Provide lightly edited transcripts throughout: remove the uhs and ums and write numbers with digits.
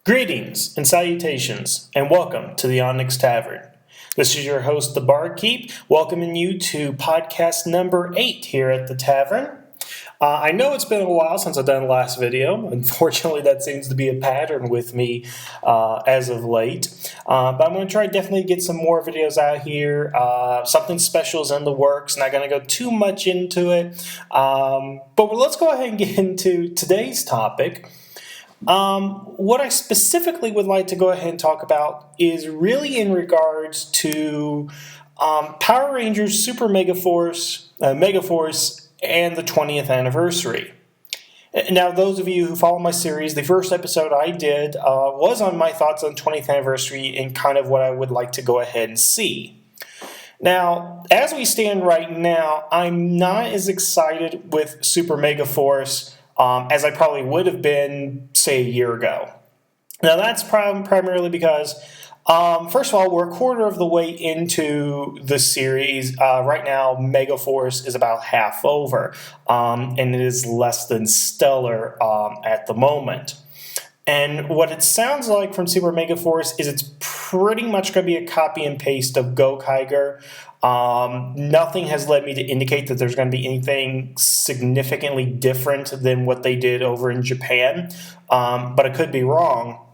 Greetings and salutations, and welcome to the Onyx Tavern. This is your host, the Barkeep, welcoming you to podcast number 8 here at the Tavern. I know it's been a while since I've done the last video. Unfortunately, that seems to be a pattern with me as of late. But I'm going to try definitely get some more videos out here. Something special is in the works. Not going to go too much into it. But let's go ahead and get into today's topic. What I specifically would like to go ahead and talk about is really in regards to Power Rangers Super Megaforce, and the 20th anniversary. Now, those of you who follow my series, the first episode I did was on my thoughts on 20th anniversary and kind of what I would like to go ahead and see. Now, as we stand right now, I'm not as excited with Super Megaforce as I probably would have been, say, a year ago. Now, that's primarily because, first of all, we're a quarter of the way into the series. Right now, Megaforce is about half over, and it is less than stellar at the moment. And what it sounds like from Super Megaforce is it's pretty much going to be a copy and paste of Gokaiger. Nothing has led me to indicate that there's going to be anything significantly different than what they did over in Japan, but I could be wrong.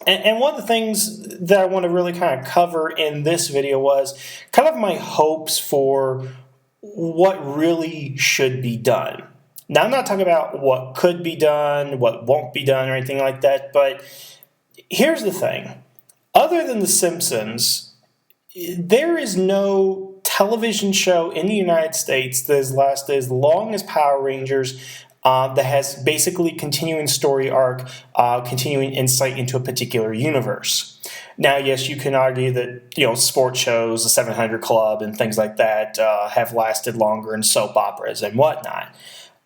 And one of the things that I want to really kind of cover in this video was kind of my hopes for what really should be done. Now, I'm not talking about what could be done, what won't be done, or anything like that, but here's the thing. Other than The Simpsons, there is no television show in the United States that has lasted as long as Power Rangers that has basically continuing story arc, continuing insight into a particular universe. Now, yes, you can argue that sports shows, the 700 Club, and things like that have lasted longer in soap operas and whatnot.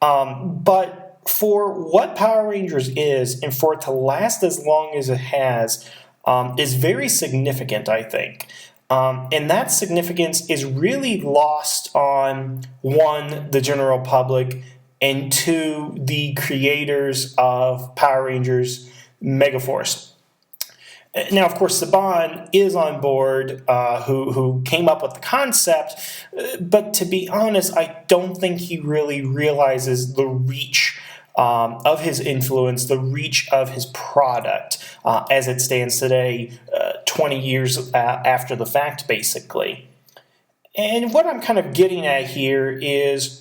But for what Power Rangers is, and for it to last as long as it has, is very significant, I think. And that significance is really lost on, one, the general public, and two, the creators of Power Rangers Megaforce. Now, of course, Saban is on board, who came up with the concept, but to be honest, I don't think he really realizes the reach of his influence, the reach of his product as it stands today, 20 years after the fact, basically. And what I'm kind of getting at here is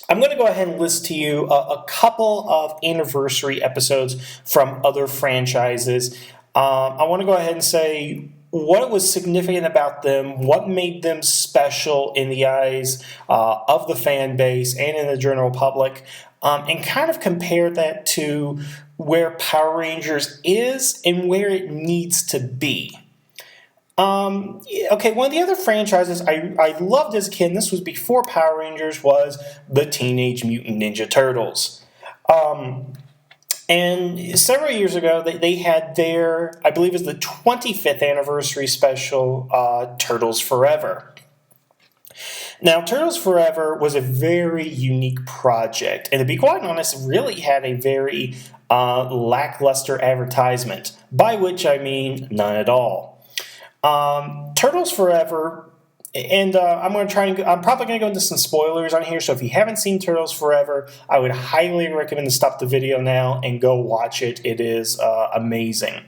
I'm going to go ahead and list to you a couple of anniversary episodes from other franchises. I want to go ahead and say what was significant about them, what made them special in the eyes of the fan base and in the general public, and kind of compare that to where Power Rangers is and where it needs to be. Okay, one of the other franchises I loved as a kid, and this was before Power Rangers, was the Teenage Mutant Ninja Turtles. And several years ago, they had their, I believe it was the 25th anniversary special, Turtles Forever. Now, Turtles Forever was a very unique project, and to be quite honest, really had a very lackluster advertisement, by which I mean none at all. Turtles Forever, and I'm probably going to go into some spoilers on here, so if you haven't seen Turtles Forever, I would highly recommend to stop the video now and go watch it. It is amazing.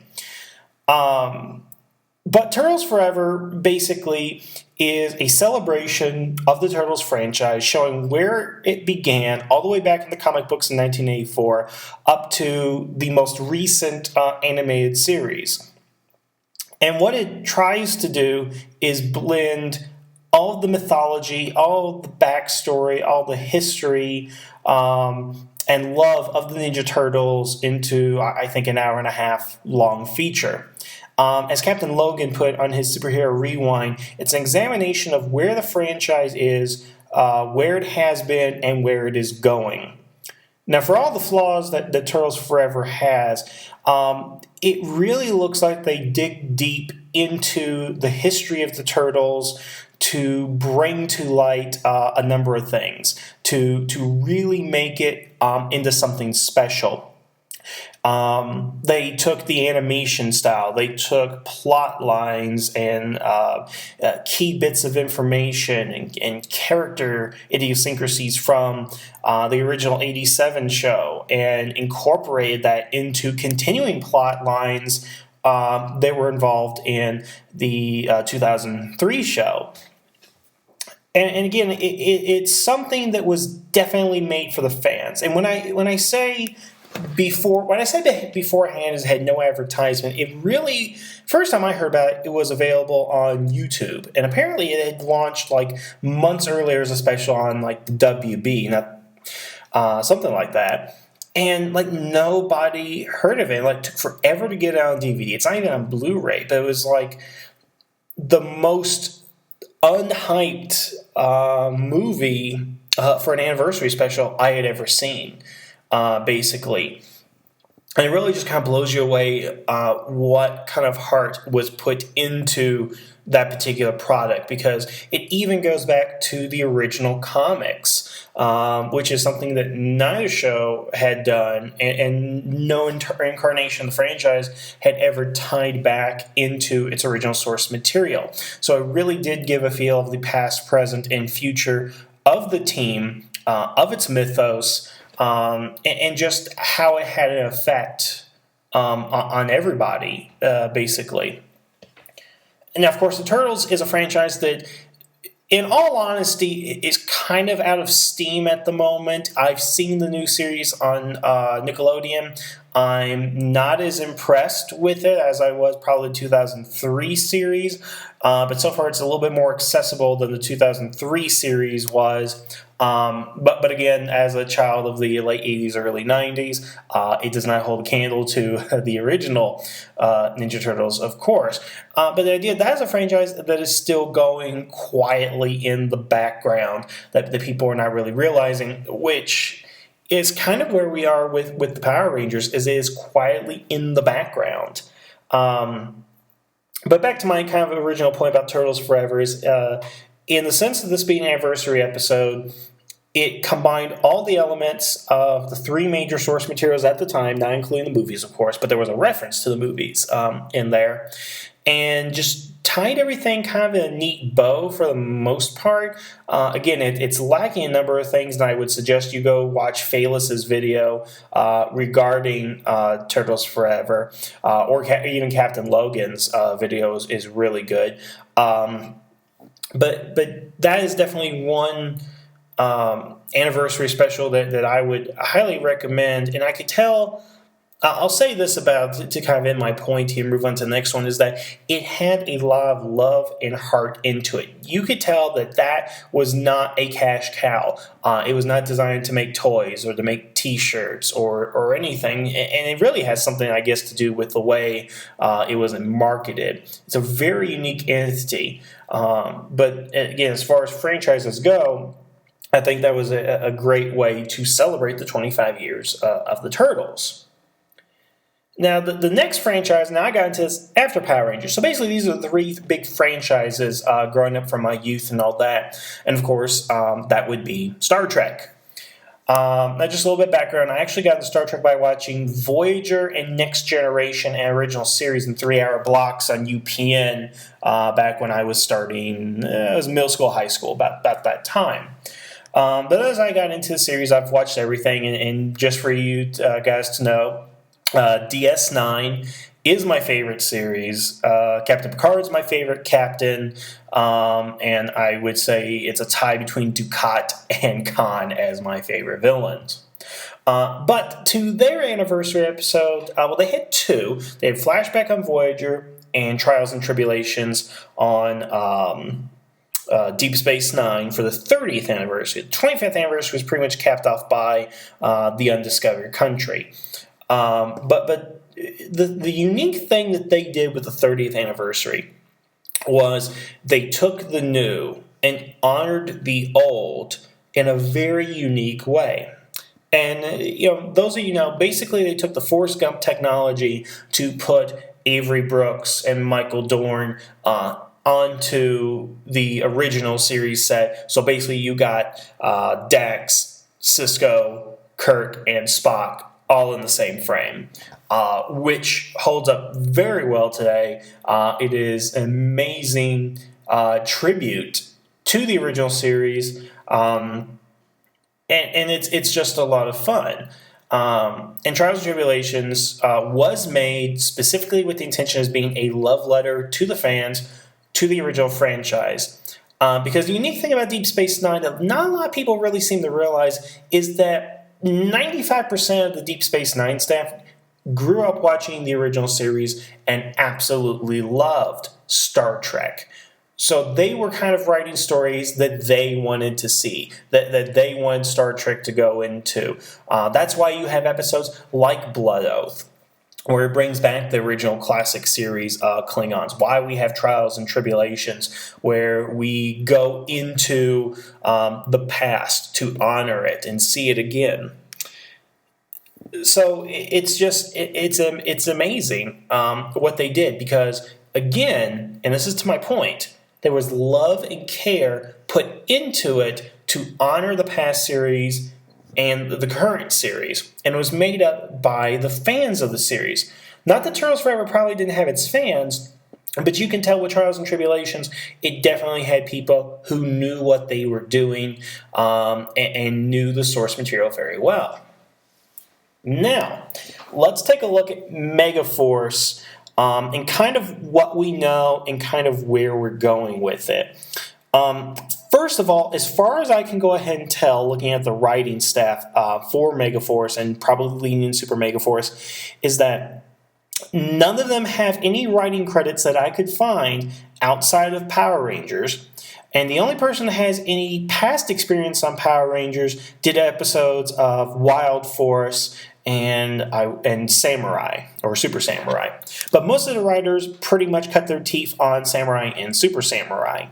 But Turtles Forever basically is a celebration of the Turtles franchise, showing where it began all the way back in the comic books in 1984 up to the most recent animated series. And what it tries to do is blend all of the mythology, all of the backstory, all the history, and love of the Ninja Turtles into, I think, an hour and a half long feature. As Captain Logan put on his Superhero Rewind, it's an examination of where the franchise is, where it has been, and where it is going. Now, for all the flaws that Turtles Forever has, it really looks like they dig deep into the history of the Turtles to bring to light a number of things, to really make it into something special. They took the animation style, they took plot lines and key bits of information and character idiosyncrasies from the original 87 show and incorporated that into continuing plot lines that were involved in the 2003 show. And again, it's something that was definitely made for the fans. And when I say beforehand, it had no advertisement. It really, first time I heard about it, it was available on YouTube, and apparently it had launched like months earlier as a special on like the WB, something like that. And like nobody heard of it. Like, it took forever to get it on DVD. It's not even on Blu-ray, but it was like the most unhyped movie for an anniversary special I had ever seen, basically. And it really just kind of blows you away what kind of heart was put into that particular product, because it even goes back to the original comics, which is something that neither show had done, and no incarnation of the franchise had ever tied back into its original source material. So it really did give a feel of the past, present, and future of the team, of its mythos, and just how it had an effect on everybody, basically. And now, of course, the Turtles is a franchise that, in all honesty, is kind of out of steam at the moment. I've seen the new series on Nickelodeon. I'm not as impressed with it as I was probably the 2003 series, but so far it's a little bit more accessible than the 2003 series was. But again, as a child of the late 80s, early 90s, it does not hold a candle to the original Ninja Turtles, of course. But the idea that is a franchise that is still going quietly in the background, that the people are not really realizing, which is kind of where we are with the Power Rangers, is it is quietly in the background. But back to my kind of original point about Turtles Forever is, in the sense of this being an anniversary episode, it combined all the elements of the three major source materials at the time, not including the movies, of course, but there was a reference to the movies in there, and just tied everything kind of in a neat bow for the most part. Again, it's lacking a number of things, and I would suggest you go watch Phalus's video regarding Turtles Forever, or even Captain Logan's video is really good. But that is definitely one anniversary special that I would highly recommend. And I could tell, I'll say this about, to kind of end my point here and move on to the next one, is that it had a lot of love and heart into it. You could tell that was not a cash cow. It was not designed to make toys or to make T-shirts or anything. And it really has something, I guess, to do with the way it was marketed. It's a very unique entity. But again, as far as franchises go, I think that was a great way to celebrate the 25 years of the Turtles. Now, the next franchise, now I got into this after Power Rangers. So basically, these are the three big franchises growing up from my youth and all that. And of course, that would be Star Trek. Now, just a little bit of background. I actually got into Star Trek by watching Voyager and Next Generation and original series in 3-hour blocks on UPN back when I was starting, it was middle school, high school, about that time. But as I got into the series, I've watched everything. And just for you guys to know, DS9 is my favorite series. Captain Picard's my favorite captain, and I would say it's a tie between Dukat and Khan as my favorite villains. But to their anniversary episode, well, they had two. They had Flashback on Voyager and Trials and Tribulations on Deep Space Nine for the 30th anniversary. The 25th anniversary was pretty much capped off by The Undiscovered Country. But the unique thing that they did with the 30th anniversary was they took the new and honored the old in a very unique way. And, those of you know, basically they took the Forrest Gump technology to put Avery Brooks and Michael Dorn onto the original series set. So basically you got Dax, Cisco, Kirk, and Spock all in the same frame, which holds up very well today. It is an amazing tribute to the original series, and it's just a lot of fun. And Trials and Tribulations was made specifically with the intention as being a love letter to the fans, to the original franchise. Because the unique thing about Deep Space Nine that not a lot of people really seem to realize is that 95% of the Deep Space Nine staff grew up watching the original series and absolutely loved Star Trek. So they were kind of writing stories that they wanted to see, that they wanted Star Trek to go into. That's why you have episodes like Blood Oath, where it brings back the original classic series Klingons. Why we have Trials and Tribulations, where we go into the past to honor it and see it again. So it's amazing what they did, because again, and this is to my point, there was love and care put into it to honor the past series and the current series, and it was made up by the fans of the series. Not that Turtles Forever probably didn't have its fans, but you can tell with Trials and Tribulations, it definitely had people who knew what they were doing and knew the source material very well. Now, let's take a look at Megaforce and kind of what we know and kind of where we're going with it. First of all, as far as I can go ahead and tell, looking at the writing staff for Megaforce and probably leading in Super Megaforce, is that none of them have any writing credits that I could find outside of Power Rangers. And the only person that has any past experience on Power Rangers did episodes of Wild Force and Samurai, or Super Samurai. But most of the writers pretty much cut their teeth on Samurai and Super Samurai.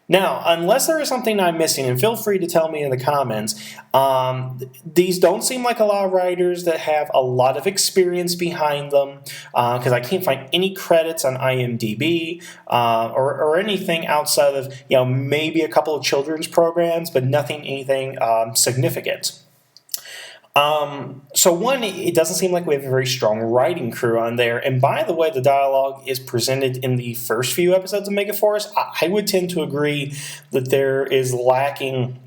Now, unless there is something I'm missing, and feel free to tell me in the comments, these don't seem like a lot of writers that have a lot of experience behind them, because I can't find any credits on IMDb or anything outside of maybe a couple of children's programs, but anything significant. So one, it doesn't seem like we have a very strong writing crew on there. And by the way, the dialogue is presented in the first few episodes of Megaforce. I would tend to agree that there is lacking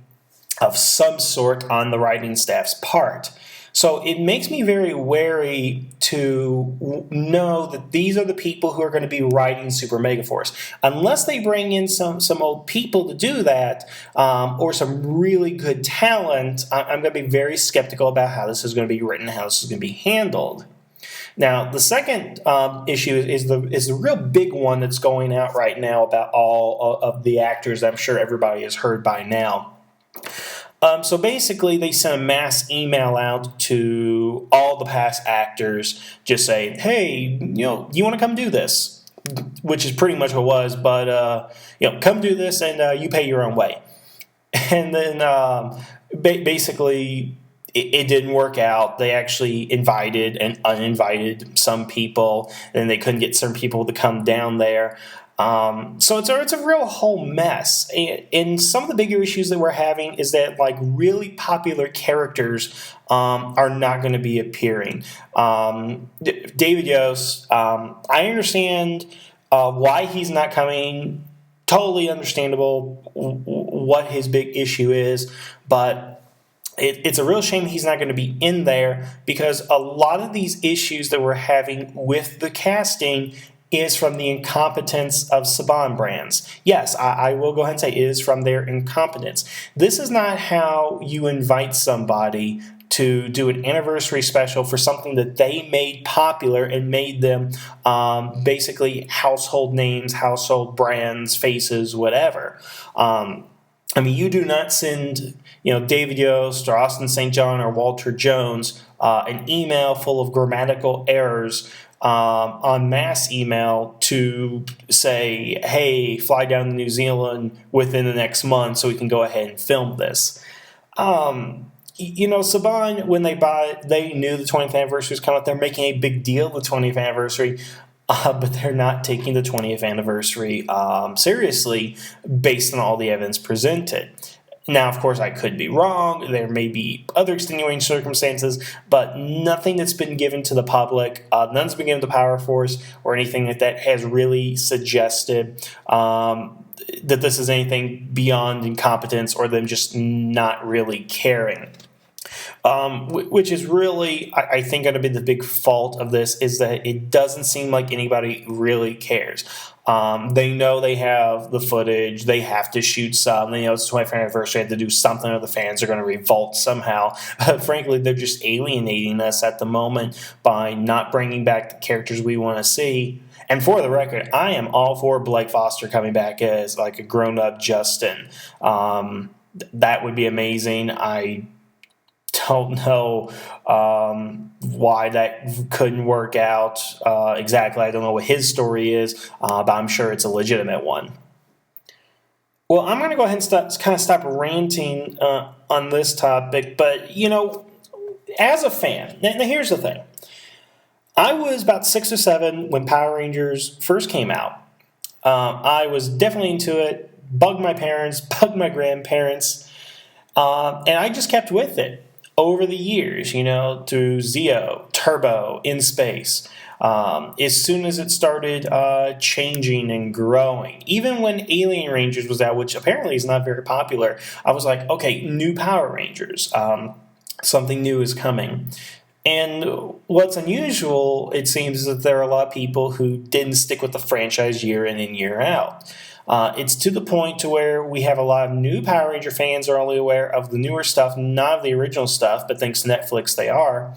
of some sort on the writing staff's part. So it makes me very wary to know that these are the people who are going to be writing Super Megaforce. Unless they bring in some old people to do that, or some really good talent, I'm going to be very skeptical about how this is going to be written, how this is going to be handled. Now, the second issue is the real big one that's going out right now about all of the actors that I'm sure everybody has heard by now. So basically, they sent a mass email out to all the past actors, just saying, "Hey, you want to come do this?" Which is pretty much what it was, but come do this, and you pay your own way. And then basically, it didn't work out. They actually invited and uninvited some people, and they couldn't get certain people to come down there. So it's a real whole mess. And some of the bigger issues that we're having is that really popular characters are not going to be appearing. David Yost, I understand why he's not coming. Totally understandable what his big issue is, but it's a real shame he's not going to be in there, because a lot of these issues that we're having with the casting is from the incompetence of Saban brands. Yes, I will go ahead and say it is from their incompetence. This is not how you invite somebody to do an anniversary special for something that they made popular and made them basically household names, household brands, faces, whatever. You do not send David Yost or Austin St. John or Walter Jones an email full of grammatical errors on mass email to say, "Hey, fly down to New Zealand within the next month so we can go ahead and film this." Saban, when they bought it, they knew the 20th anniversary was coming up. They're making a big deal of the 20th anniversary, but they're not taking the 20th anniversary seriously based on all the evidence presented. Now, of course, I could be wrong. There may be other extenuating circumstances, but nothing that's been given to the public, none's been given to Power Force or anything like that has really suggested that this is anything beyond incompetence or them just not really caring. Which is really, I think, going to be the big fault of this, is that it doesn't seem like anybody really cares. They know they have the footage. They have to shoot some. They know it's the 25th anniversary. They have to do something, or the fans are going to revolt somehow. Frankly, they're just alienating us at the moment by not bringing back the characters we want to see. And for the record, I am all for Blake Foster coming back as like a grown-up Justin. That would be amazing. I don't know why that couldn't work out exactly. I don't know what his story is, but I'm sure it's a legitimate one. Well, I'm going to go ahead and stop ranting on this topic. But, as a fan, now here's the thing. I was about 6 or 7 when Power Rangers first came out. I was definitely into it, bugged my parents, bugged my grandparents, and I just kept with it over the years, through Zeo, Turbo, In Space. As soon as it started changing and growing, even when Alien Rangers was out, which apparently is not very popular, I was like, okay, new Power Rangers. Something new is coming. And what's unusual, it seems, is that there are a lot of people who didn't stick with the franchise year in and year out. It's to the point to where we have a lot of new Power Ranger fans are only aware of the newer stuff, not of the original stuff, but thanks to Netflix they are.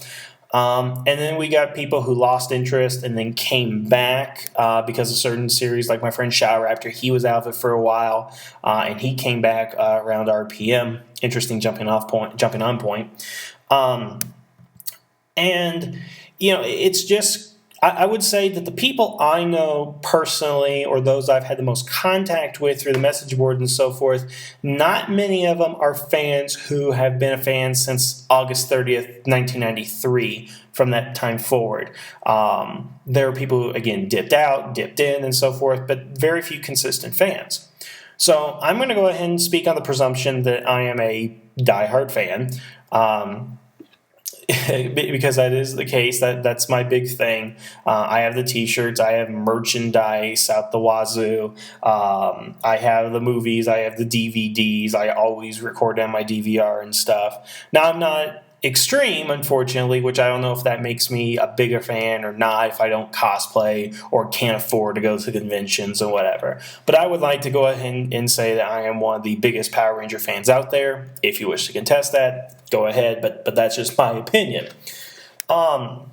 And then we got people who lost interest and then came back because of certain series, like my friend Shower Raptor. He was out of it for a while, and he came back around RPM. Interesting jumping on point. And, it's just, I would say that the people I know personally, or those I've had the most contact with through the message board and so forth, not many of them are fans who have been a fan since August 30th, 1993, from that time forward. There are people who, again, dipped out, dipped in, and so forth, but very few consistent fans. So I'm going to go ahead and speak on the presumption that I am a diehard fan. Because that is the case. That's my big thing. I have the T-shirts. I have merchandise out the wazoo. I have the movies. I have the DVDs. I always record on my DVR and stuff. Now, I'm not extreme, unfortunately, which I don't know if that makes me a bigger fan or not, if I don't cosplay or can't afford to go to conventions or whatever. But I would like to go ahead and say that I am one of the biggest Power Ranger fans out there. If you wish to contest that, go ahead, but that's just my opinion. In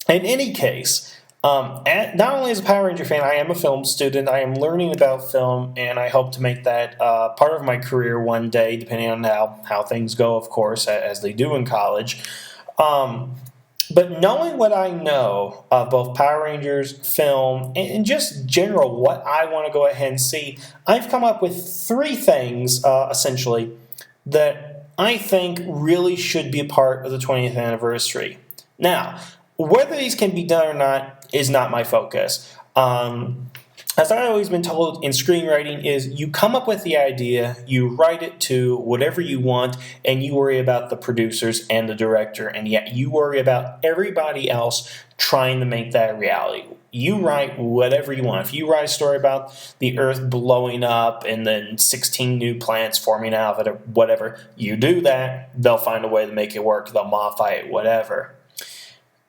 any case, not only as a Power Ranger fan, I am a film student. I am learning about film, and I hope to make that part of my career one day, depending on how things go, of course, as they do in college. But knowing what I know of both Power Rangers, film, and just general what I want to go ahead and see, I've come up with 3 things, essentially, that I think really should be a part of the 20th anniversary. Now, whether these can be done or not is not my focus. As I've always been told in screenwriting is you come up with the idea, you write it to whatever you want, and you worry about the producers and the director, and yet you worry about everybody else trying to make that a reality. You write whatever you want. If you write a story about the Earth blowing up and then 16 new planets forming out of it or whatever, you do that, they'll find a way to make it work, they'll modify it, whatever.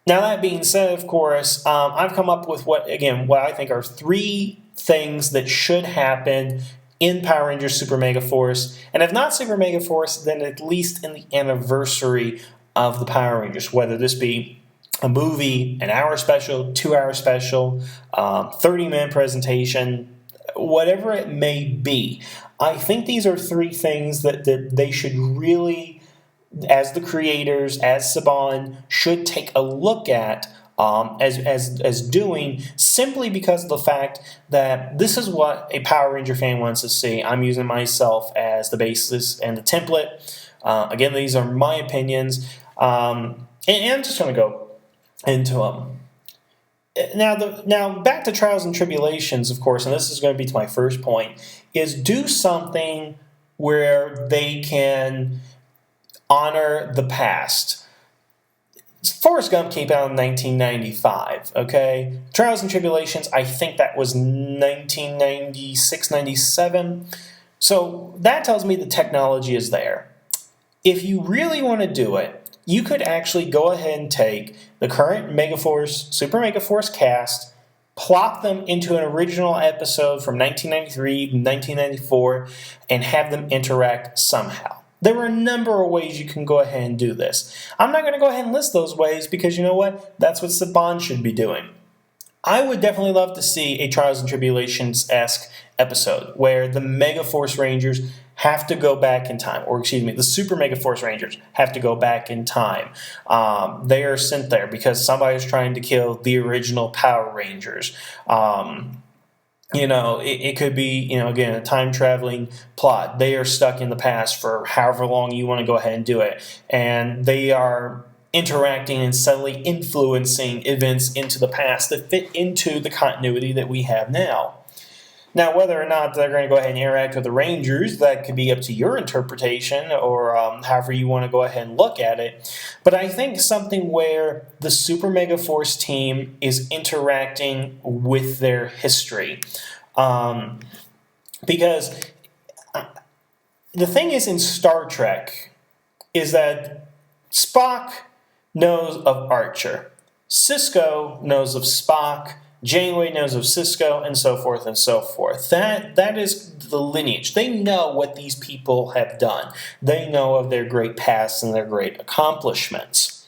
Now, that being said, of course, I've come up with what I think are 3 things that should happen in Power Rangers Super Megaforce. And if not Super Megaforce, then at least in the anniversary of the Power Rangers, whether this be a movie, an hour special, 2-hour special, 30-minute presentation, whatever it may be. I think these are 3 things that they should really, as the creators, as Saban, should take a look at as doing, simply because of the fact that this is what a Power Ranger fan wants to see. I'm using myself as the basis and the template. Again, these are my opinions, and I'm just going to go into them. Now, back to Trials and Tribulations, of course, and this is going to be to my first point, is do something where they can honor the past. Forrest Gump came out in 1995, okay? Trials and Tribulations, I think that was 1996, 97. So that tells me the technology is there. If you really want to do it, you could actually go ahead and take the current Megaforce, Super Megaforce cast, plop them into an original episode from 1993, 1994, and have them interact somehow. There are a number of ways you can go ahead and do this. I'm not going to go ahead and list those ways because you know what? That's what Saban should be doing. I would definitely love to see a Trials and Tribulations-esque episode where the Megaforce Rangers have to go back in time, or excuse me, the Super Megaforce Rangers have to go back in time. They are sent there because somebody's trying to kill the original Power Rangers. It could be, again, a time-traveling plot. They are stuck in the past for however long you want to go ahead and do it. And they are interacting and subtly influencing events into the past that fit into the continuity that we have now. Now, whether or not they're going to go ahead and interact with the Rangers, that could be up to your interpretation or however you want to go ahead and look at it. But I think something where the Super Megaforce team is interacting with their history. Because the thing is in Star Trek is that Spock knows of Archer. Sisko knows of Spock. Janeway knows of Sisko, and so forth and so forth. That is the lineage. They know what these people have done. They know of their great past and their great accomplishments.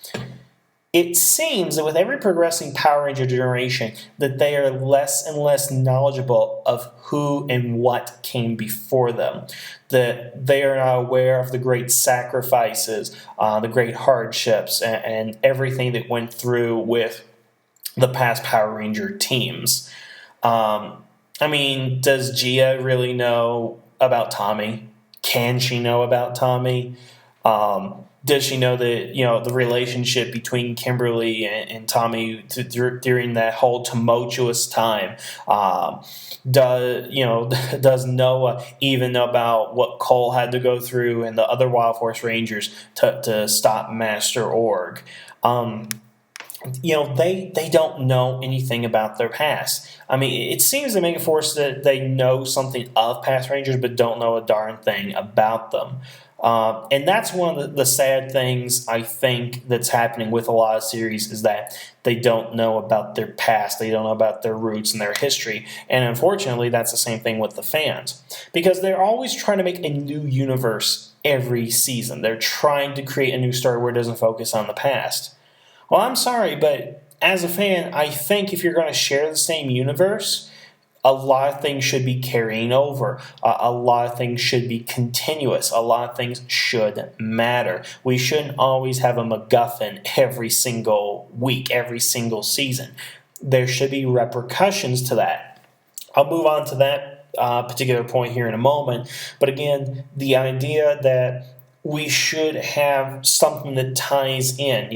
It seems that with every progressing Power Ranger generation that they are less and less knowledgeable of who and what came before them. That they are not aware of the great sacrifices, the great hardships, and everything that went through with the past Power Ranger teams. Does Gia really know about Tommy? Can she know about Tommy? Does she know the relationship between Kimberly and Tommy during that whole tumultuous time? Does Noah even know about what Cole had to go through and the other Wild Force Rangers to stop Master Org? They don't know anything about their past. It seems to Megaforce that they know something of past Rangers, but don't know a darn thing about them. And that's one of the sad things I think that's happening with a lot of series is that they don't know about their past. They don't know about their roots and their history. And unfortunately, that's the same thing with the fans. Because they're always trying to make a new universe every season. They're trying to create a new story where it doesn't focus on the past. Well, I'm sorry, but as a fan, I think if you're going to share the same universe, a lot of things should be carrying over. A lot of things should be continuous. A lot of things should matter. We shouldn't always have a MacGuffin every single week, every single season. There should be repercussions to that. I'll move on to that particular point here in a moment. But again, the idea that we should have something that ties in.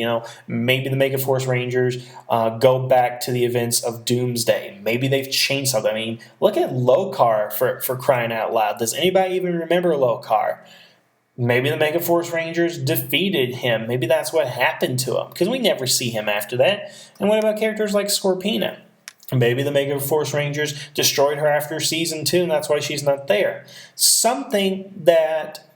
Maybe the Megaforce Rangers go back to the events of Doomsday. Maybe they've changed something. Look at Lokar for crying out loud. Does anybody even remember Lokar? Maybe the Megaforce Rangers defeated him. Maybe that's what happened to him, because we never see him after that. And what about characters like Scorpina? Maybe the Megaforce Rangers destroyed her after Season 2, and that's why she's not there. Something that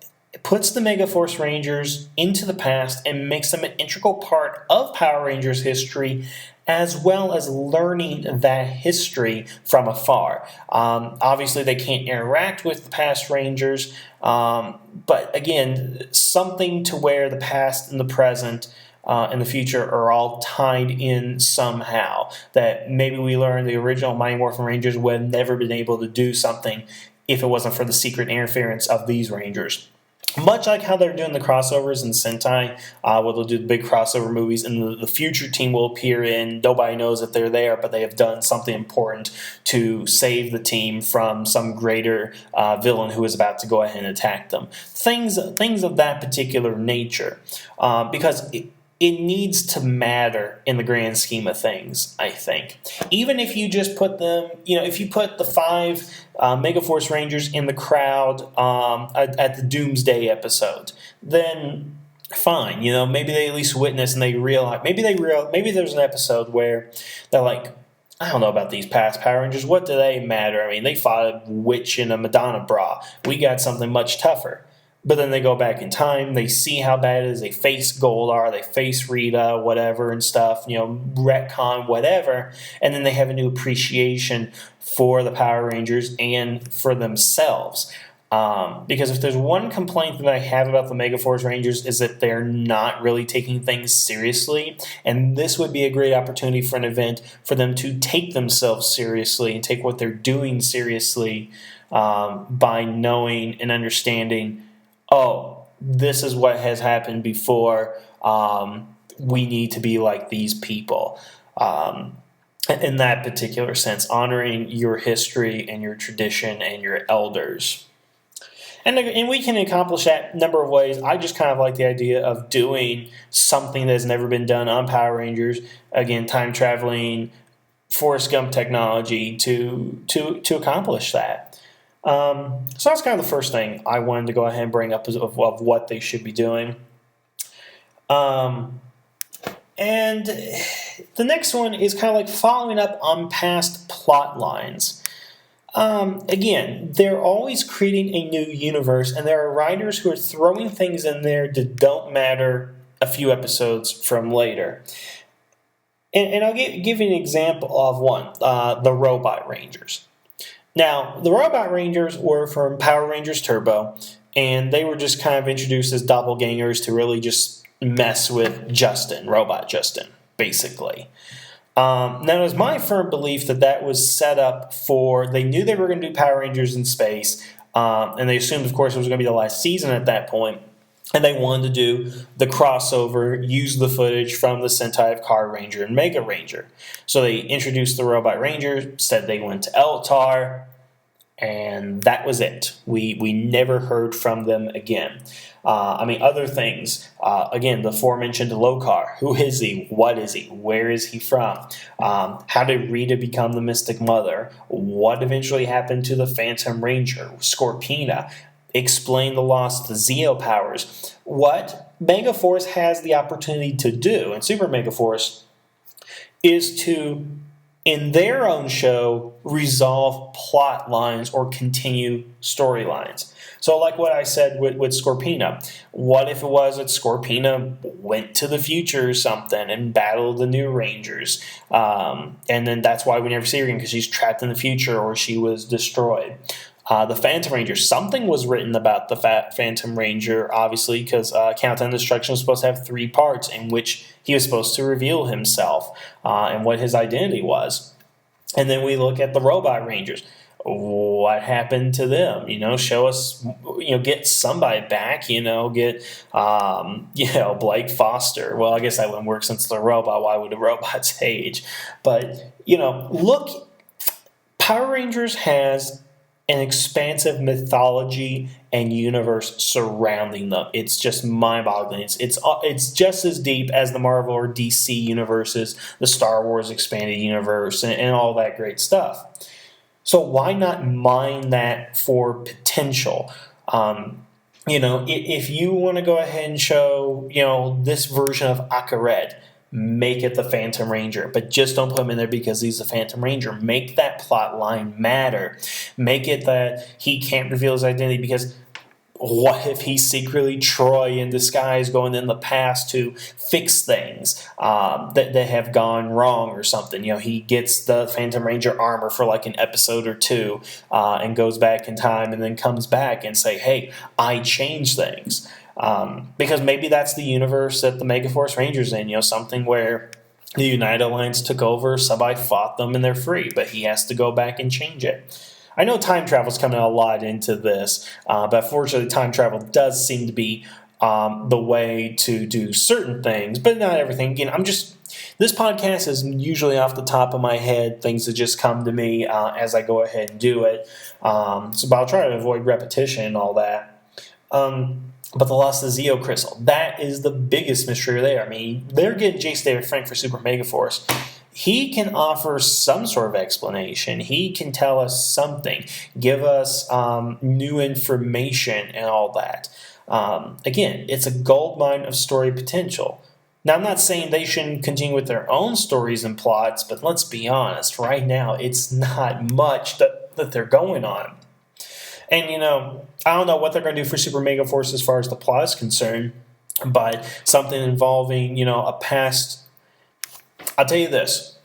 puts the Megaforce Rangers into the past and makes them an integral part of Power Rangers history, as well as learning that history from afar. Obviously, they can't interact with the past Rangers, but again, something to where the past and the present and the future are all tied in somehow. That maybe we learn the original Mighty Morphin Rangers would have never been able to do something if it wasn't for the secret interference of these Rangers. Much like how they're doing the crossovers in Sentai, where they'll do the big crossover movies, and the future team will appear in. Nobody knows that they're there, but they have done something important to save the team from some greater villain who is about to go ahead and attack them. Things of that particular nature, because it needs to matter in the grand scheme of things, I think. Even if you just put them, if you put the 5 Megaforce Rangers in the crowd at the Doomsday episode, then fine. Maybe they at least witness and they realize, maybe there's an episode where they're like, I don't know about these past Power Rangers. What do they matter? I mean, they fought a witch in a Madonna bra. We got something much tougher. But then they go back in time, they see how bad it is, they face Goldar, they face Rita, whatever and stuff, retcon, whatever, and then they have a new appreciation for the Power Rangers and for themselves. Because if there's one complaint that I have about the Megaforce Rangers is that they're not really taking things seriously, and this would be a great opportunity for an event for them to take themselves seriously and take what they're doing seriously by knowing and understanding, this is what has happened before. We need to be like these people. In that particular sense, honoring your history and your tradition and your elders. And we can accomplish that a number of ways. I just kind of like the idea of doing something that has never been done on Power Rangers. Again, time traveling, Forrest Gump technology to accomplish that. So that's kind of the first thing I wanted to go ahead and bring up of what they should be doing. And the next one is kind of like following up on past plot lines. Again, they're always creating a new universe, and there are writers who are throwing things in there that don't matter a few episodes from later. And I'll give you an example of one, the Robot Rangers. Now, the Robot Rangers were from Power Rangers Turbo, and they were just kind of introduced as doppelgangers to really just mess with Justin, Robot Justin, basically. Now, it was my firm belief that was set up they knew they were going to do Power Rangers in space, and they assumed, of course, it was going to be the last season at that point, and they wanted to do the crossover, use the footage from the Sentai of Car Ranger and Mega Ranger. So they introduced the Robot Rangers, said they went to Eltar, and that was it. We never heard from them again. Other things. Again, the aforementioned Lokar. Who is he? What is he? Where is he from? How did Rita become the Mystic Mother? What eventually happened to the Phantom Ranger? Scorpina. Explain the loss of the Zeo powers. What Megaforce has the opportunity to do, and Super Megaforce, is to, in their own show, resolve plot lines or continue storylines. So like what I said with Scorpina, what if it was that Scorpina went to the future or something and battled the new Rangers, and then that's why we never see her again because she's trapped in the future or she was destroyed. The Phantom Ranger, something was written about the Phantom Ranger, obviously, because Countdown to Destruction was supposed to have 3 parts in which he was supposed to reveal himself and what his identity was. And then we look at the Robot Rangers. What happened to them? Show us, get somebody back, get, Blake Foster. Well, I guess that wouldn't work since they're a robot. Why would a robot's age? But, look, Power Rangers has an expansive mythology and universe surrounding them. It's just mind-boggling. It's just as deep as the Marvel or DC universes, the Star Wars expanded universe, and all that great stuff. So why not mine that for potential? If you want to go ahead and show, this version of Akared, make it the Phantom Ranger, but just don't put him in there because he's the Phantom Ranger. Make that plot line matter. Make it that he can't reveal his identity because what if he's secretly Troy in disguise going in the past to fix things that have gone wrong or something? He gets the Phantom Ranger armor for like an episode or 2 and goes back in time and then comes back and say, hey, I changed things. Because maybe that's the universe that the Megaforce Ranger's in, something where the United Alliance took over, somebody fought them, and they're free, but he has to go back and change it. I know time travel's coming a lot into this, but fortunately time travel does seem to be the way to do certain things, but not everything. Again, this podcast is usually off the top of my head, things that just come to me as I go ahead and do it. But I'll try to avoid repetition and all that. But the loss of the Zeo Crystal, that is the biggest mystery there. I mean, they're getting Jason David Frank for Super Megaforce. He can offer some sort of explanation. He can tell us something, give us new information and all that. Again, it's a goldmine of story potential. Now, I'm not saying they shouldn't continue with their own stories and plots, but let's be honest, right now, it's not much that they're going on. And, I don't know what they're going to do for Super Megaforce as far as the plot is concerned, but something involving, a past. I'll tell you this.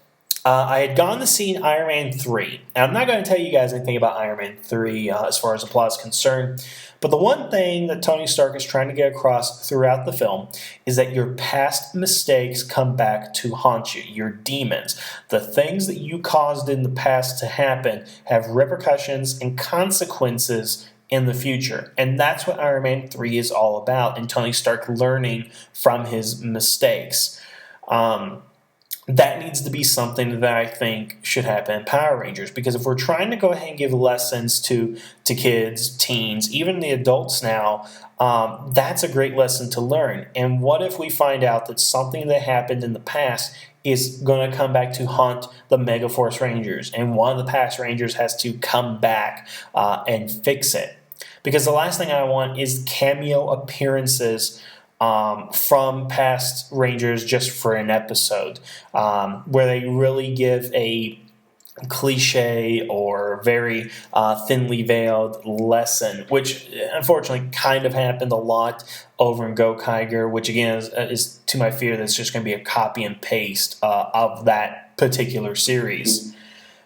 I had gone to see Iron Man 3. And I'm not going to tell you guys anything about Iron Man 3 as far as the plot is concerned. But the one thing that Tony Stark is trying to get across throughout the film is that your past mistakes come back to haunt you. Your demons. The things that you caused in the past to happen have repercussions and consequences in the future. And that's what Iron Man 3 is all about. And Tony Stark learning from his mistakes. That needs to be something that I think should happen in Power Rangers, because if we're trying to go ahead and give lessons to kids, teens, even the adults now, that's a great lesson to learn. And what if we find out that something that happened in the past is going to come back to haunt the Megaforce Rangers, and one of the past Rangers has to come back and fix it? Because the last thing I want is cameo appearances from past Rangers just for an episode, where they really give a cliche or very thinly veiled lesson, which unfortunately kind of happened a lot over in Go Kiger, which again is to my fear that's just going to be a copy and paste of that particular series.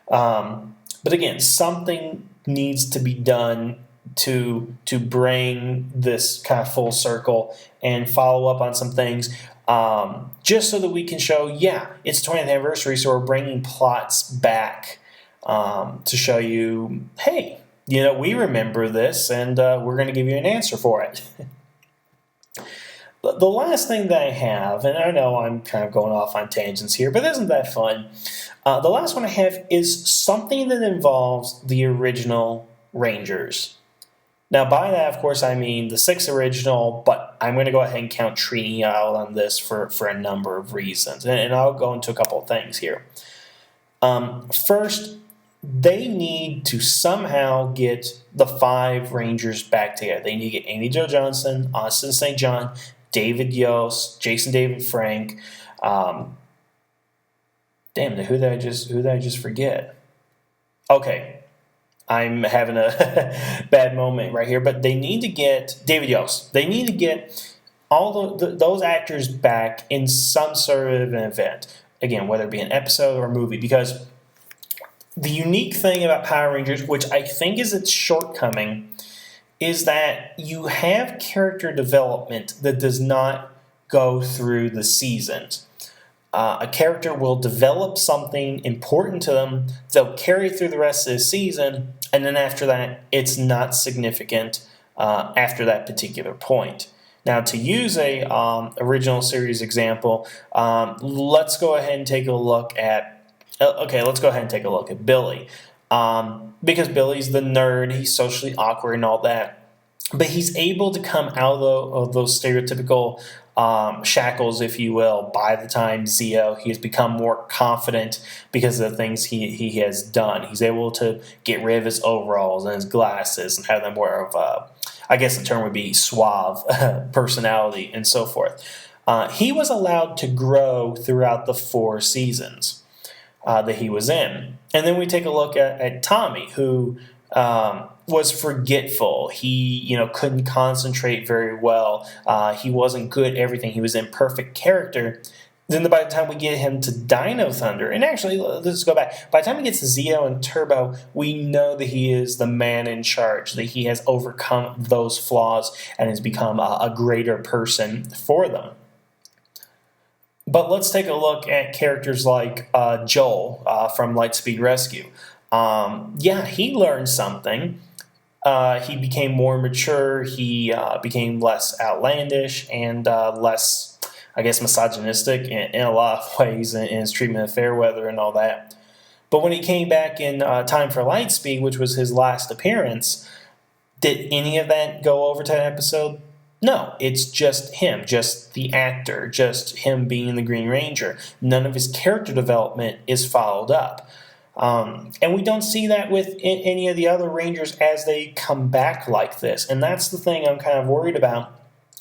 But again, something needs to be done to bring this kind of full circle and follow up on some things, just so that we can show, it's 20th anniversary, so we're bringing plots back to show you, hey, we remember this, and we're going to give you an answer for it. The last thing that I have, and I know I'm kind of going off on tangents here, but isn't that fun? The last one I have is something that involves the original Rangers. Now, by that, of course, I mean the 6 original, but I'm going to go ahead and count Trini out on this for a number of reasons, and I'll go into a couple of things here. First, they need to somehow get the 5 Rangers back together. They need to get Amy Jo Johnson, Austin St. John, David Yost, Jason David Frank. Who did I just forget? Okay. I'm having a bad moment right here, but they need to get David Yost. They need to get all those actors back in some sort of an event. Again, whether it be an episode or a movie, because the unique thing about Power Rangers, which I think is its shortcoming, is that you have character development that does not go through the seasons. A character will develop something important to them, they'll carry through the rest of the season, and then after that, it's not significant after that particular point. Now, to use a original series example, let's go ahead and take a look at Billy. Because Billy's the nerd, he's socially awkward and all that. But he's able to come out of those stereotypical shackles, if you will, by the time Zeo, he has become more confident because of the things he has done. He's able to get rid of his overalls and his glasses and have them more of, I guess the term would be suave personality and so forth. He was allowed to grow throughout the 4 seasons that he was in. And then we take a look at Tommy, who was forgetful. He, couldn't concentrate very well. He wasn't good at everything. He was in perfect character. Then by the time we get him to Dino Thunder, and actually, let's go back. By the time he gets to Zeo and Turbo, we know that he is the man in charge, that he has overcome those flaws and has become a greater person for them. But let's take a look at characters like Joel from Lightspeed Rescue. He learned something. He became more mature. He became less outlandish and less, I guess, misogynistic in a lot of ways in his treatment of Fairweather and all that. But when he came back in Time for Lightspeed, which was his last appearance, did any of that go over to that episode? No, it's just him, just the actor, just him being the Green Ranger. None of his character development is followed up. And we don't see that with any of the other Rangers as they come back like this. And that's the thing I'm kind of worried about,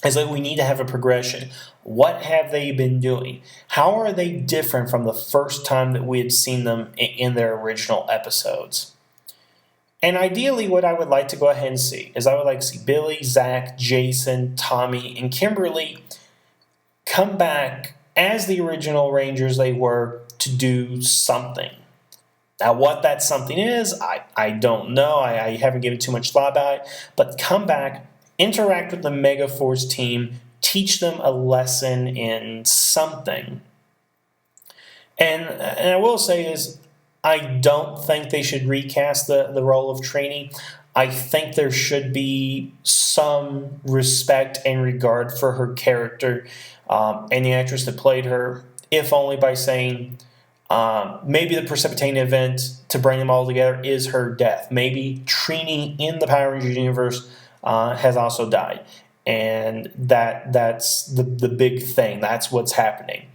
is that we need to have a progression. What have they been doing? How are they different from the first time that we had seen them in their original episodes? And ideally, what I would like to go ahead and see is I would like to see Billy, Zach, Jason, Tommy, and Kimberly come back as the original Rangers they were to do something. Now, what that something is, I don't know. I haven't given too much thought about it. But come back, interact with the Megaforce team, teach them a lesson in something. And I will say is, I don't think they should recast the role of Trini. I think there should be some respect and regard for her character and the actress that played her, if only by saying maybe the precipitating event to bring them all together is her death. Maybe Trini in the Power Rangers universe has also died. And that's the big thing. That's what's happening.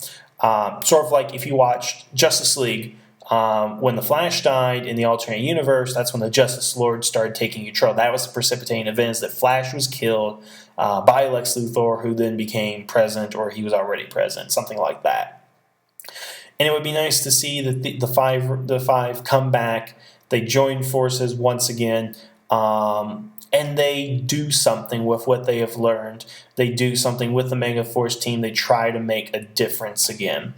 Sort of like if you watched Justice League, when the Flash died in the alternate universe, that's when the Justice Lord started taking control. That was the precipitating events that Flash was killed by Lex Luthor, who then became president, or he was already president, something like that. And it would be nice to see that the five come back, they join forces once again, and they do something with what they have learned. They do something with the Megaforce team. They try to make a difference again.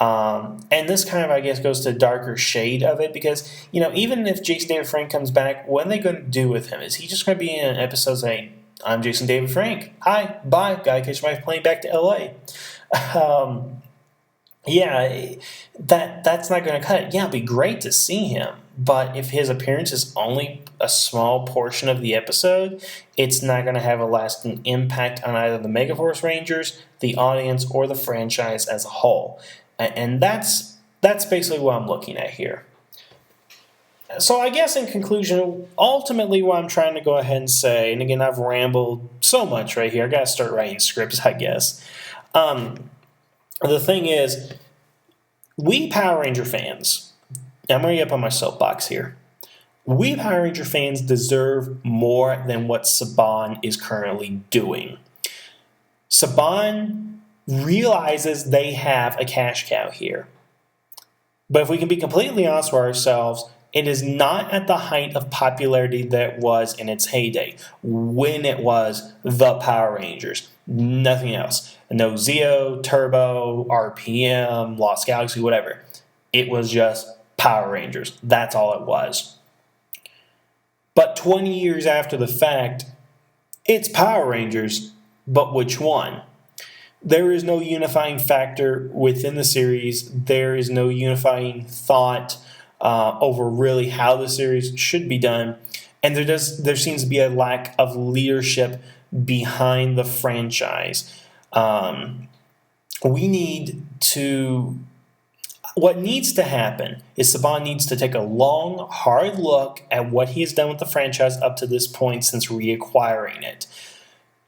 And this kind of, I guess, goes to a darker shade of it because, even if Jason David Frank comes back, what are they going to do with him? Is he just going to be in an episode saying, I'm Jason David Frank. Hi, bye. Gotta catch my plane back to L.A. That's not going to cut it. Yeah, it'd be great to see him. But if his appearance is only a small portion of the episode, it's not going to have a lasting impact on either the Megaforce Rangers, the audience, or the franchise as a whole. And that's basically what I'm looking at here. So I guess in conclusion, ultimately what I'm trying to go ahead and say, and again, I've rambled so much right here. I got to start writing scripts, I guess. The thing is, we Power Ranger fans, I'm going to get up on my soapbox here. We Power Ranger fans deserve more than what Saban is currently doing. Saban realizes they have a cash cow here. But if we can be completely honest with ourselves, it is not at the height of popularity that it was in its heyday, when it was the Power Rangers, nothing else. No Zeo, Turbo, RPM, Lost Galaxy, whatever. It was just Power Rangers. That's all it was. But 20 years after the fact, it's Power Rangers, but which one? There is no unifying factor within the series. There is no unifying thought over really how the series should be done. And there seems to be a lack of leadership behind the franchise. What needs to happen is Saban needs to take a long, hard look at what he has done with the franchise up to this point since reacquiring it.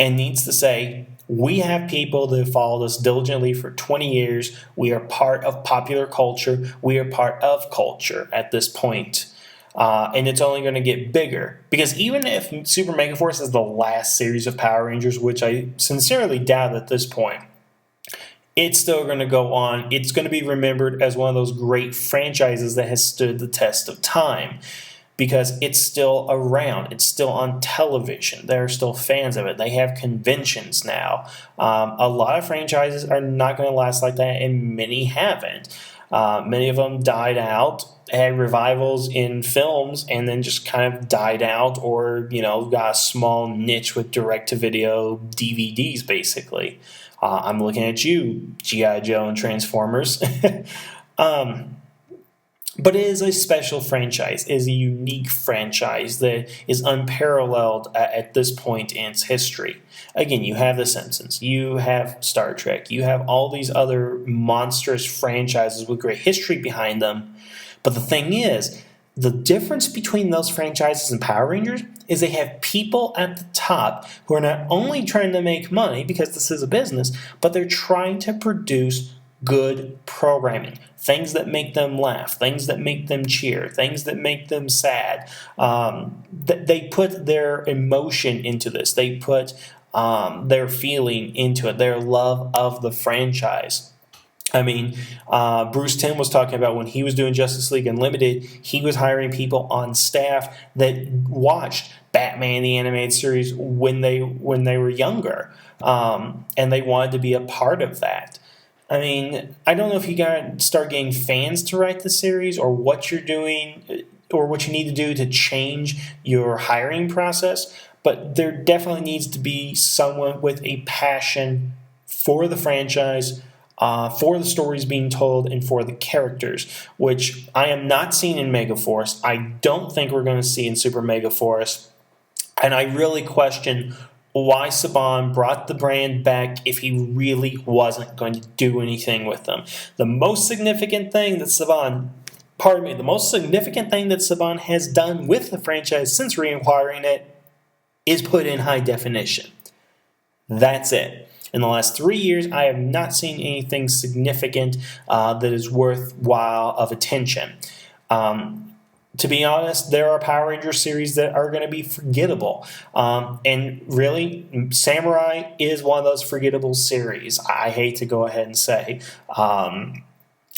And needs to say, we have people that have followed us diligently for 20 years. We are part of popular culture. We are part of culture at this point. And it's only going to get bigger. Because even if Super Megaforce is the last series of Power Rangers, which I sincerely doubt at this point, it's still going to go on. It's going to be remembered as one of those great franchises that has stood the test of time. Because it's still around. It's still on television. There are still fans of it. They have conventions now. A lot of franchises are not going to last like that, and many haven't. Many of them died out, had revivals in films, and then just kind of died out or, got a small niche with direct-to-video DVDs, basically. I'm looking at you, G.I. Joe and Transformers. But it is a special franchise. It is a unique franchise that is unparalleled at this point in its history. Again, you have The Simpsons. You have Star Trek. You have all these other monstrous franchises with great history behind them. But the thing is, the difference between those franchises and Power Rangers is they have people at the top who are not only trying to make money, because this is a business, but they're trying to produce good programming. Things that make them laugh, things that make them cheer, things that make them sad. They put their emotion into this. They put their feeling into it, their love of the franchise. I mean, Bruce Timm was talking about when he was doing Justice League Unlimited, he was hiring people on staff that watched Batman the Animated Series when they were younger, and they wanted to be a part of that. I mean, I don't know if you got to start getting fans to write the series, or what you're doing, or what you need to do to change your hiring process, but there definitely needs to be someone with a passion for the franchise, for the stories being told, and for the characters, which I am not seeing in Megaforce. I don't think we're going to see in Super Megaforce, and I really question why Saban brought the brand back if he really wasn't going to do anything with them. The most significant thing that Saban has done with the franchise since reacquiring it is put in high definition. That's it. In the last 3 years, I have not seen anything significant that is worthwhile of attention. To be honest, there are Power Ranger series that are going to be forgettable. And really, Samurai is one of those forgettable series, I hate to go ahead and say.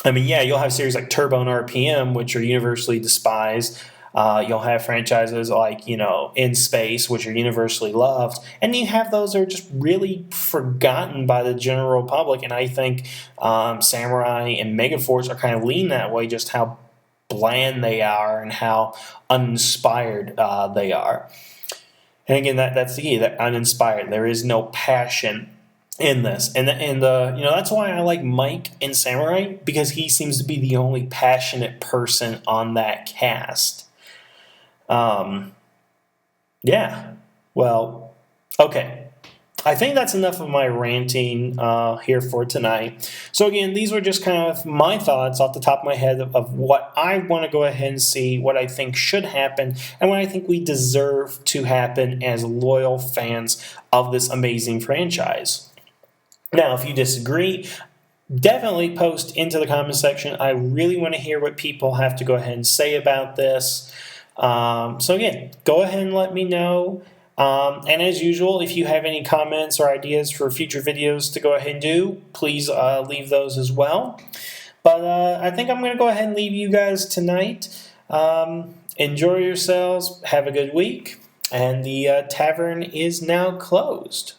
You'll have series like Turbo and RPM, which are universally despised. You'll have franchises like, In Space, which are universally loved. And you have those that are just really forgotten by the general public. And I think Samurai and Megaforce are kind of lean that way, just how bland they are and how uninspired they are. And again, that's the key, that uninspired. There is no passion in this. And that's why I like Mike in Samurai, because he seems to be the only passionate person on that cast. Okay. I think that's enough of my ranting here for tonight. So again, these were just kind of my thoughts off the top of my head of what I want to go ahead and see, what I think should happen, and what I think we deserve to happen as loyal fans of this amazing franchise. Now, if you disagree, definitely post into the comment section. I really want to hear what people have to go ahead and say about this. So again, go ahead and let me know. And as usual, if you have any comments or ideas for future videos to go ahead and do, please leave those as well. But I think I'm going to go ahead and leave you guys tonight. Enjoy yourselves. Have a good week. And the tavern is now closed.